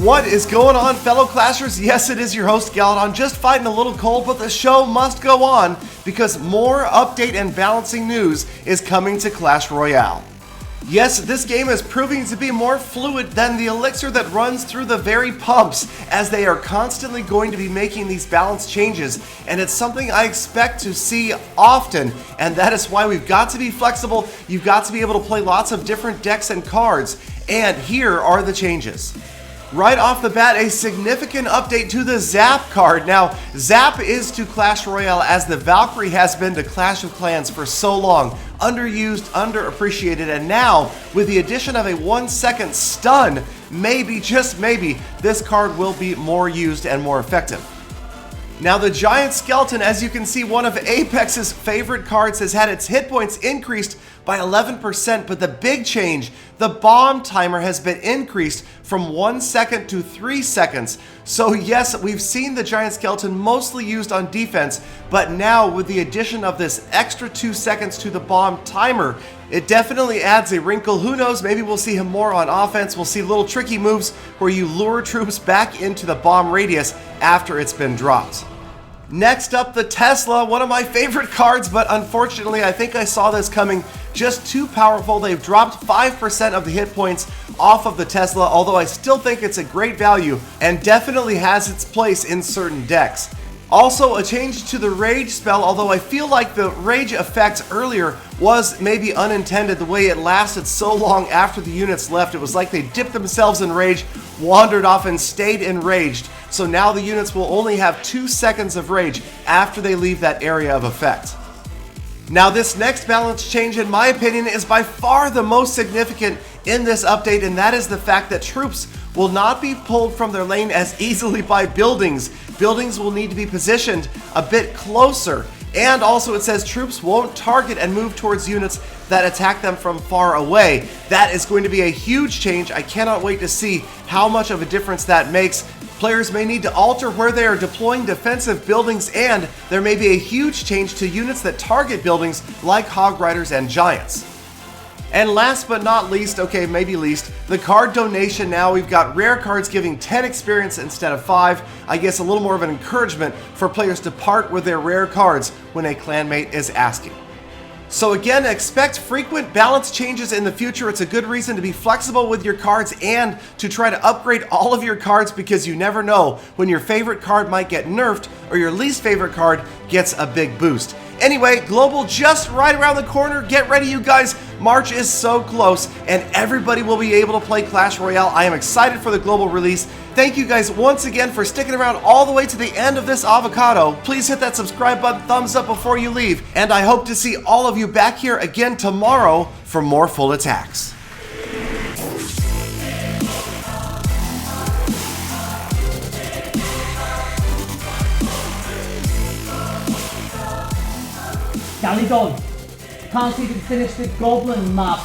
What is going on, fellow Clashers? Yes, it is your host, Galadon, just fighting a little cold, but the show must go on because more update and balancing news is coming to Clash Royale. Yes, this game is proving to be more fluid than the elixir that runs through the very pumps, as they are constantly going to be making these balance changes, and it's something I expect to see often, and that is why we've got to be flexible. You've got to be able to play lots of different decks and cards, and here are the changes. Right off the bat, a significant update to the Zap card. Now, Zap is to Clash Royale as the Valkyrie has been to Clash of Clans for so long. Underused, underappreciated, and now, with the addition of a 1-second stun, maybe, just maybe, this card will be more used and more effective. Now, the Giant Skeleton, as you can see, one of Apex's favorite cards, has had its hit points increased by 11%, but the big change, the bomb timer has been increased from 1 second to 3 seconds. So yes, we've seen the Giant Skeleton mostly used on defense, but now with the addition of this extra 2 seconds to the bomb timer, it definitely adds a wrinkle. Who knows, maybe we'll see him more on offense. We'll see little tricky moves where you lure troops back into the bomb radius after it's been dropped. Next up, the Tesla, one of my favorite cards, but unfortunately I think I saw this coming. Just too powerful. They've dropped 5% of the hit points off of the Tesla, although I still think it's a great value and definitely has its place in certain decks. Also, a change to the Rage spell, although I feel like the Rage effect earlier was maybe unintended the way it lasted so long after the units left. It was like they dipped themselves in Rage, wandered off, and stayed enraged. So now the units will only have 2 seconds of Rage after they leave that area of effect. Now, this next balance change, in my opinion, is by far the most significant in this update, and that is the fact that troops will not be pulled from their lane as easily by buildings. Buildings will need to be positioned a bit closer, and also it says troops won't target and move towards units that attack them from far away. That is going to be a huge change. I cannot wait to see how much of a difference that makes. Players may need to alter where they are deploying defensive buildings, and there may be a huge change to units that target buildings like Hog Riders and Giants. And last but not least, okay, maybe least, the card donation. Now we've got rare cards giving 10 experience instead of 5. I guess a little more of an encouragement for players to part with their rare cards when a clanmate is asking. So again, expect frequent balance changes in the future. It's a good reason to be flexible with your cards and to try to upgrade all of your cards, because you never know when your favorite card might get nerfed or your least favorite card gets a big boost. Anyway, Global just right around the corner. Get ready, you guys. March is so close and everybody will be able to play Clash Royale. I am excited for the Global release. Thank you guys once again for sticking around all the way to the end of this avocado. Please hit that subscribe button, thumbs up before you leave, and I hope to see all of you back here again tomorrow for more full attacks. Galadon, can't even finish the goblin map.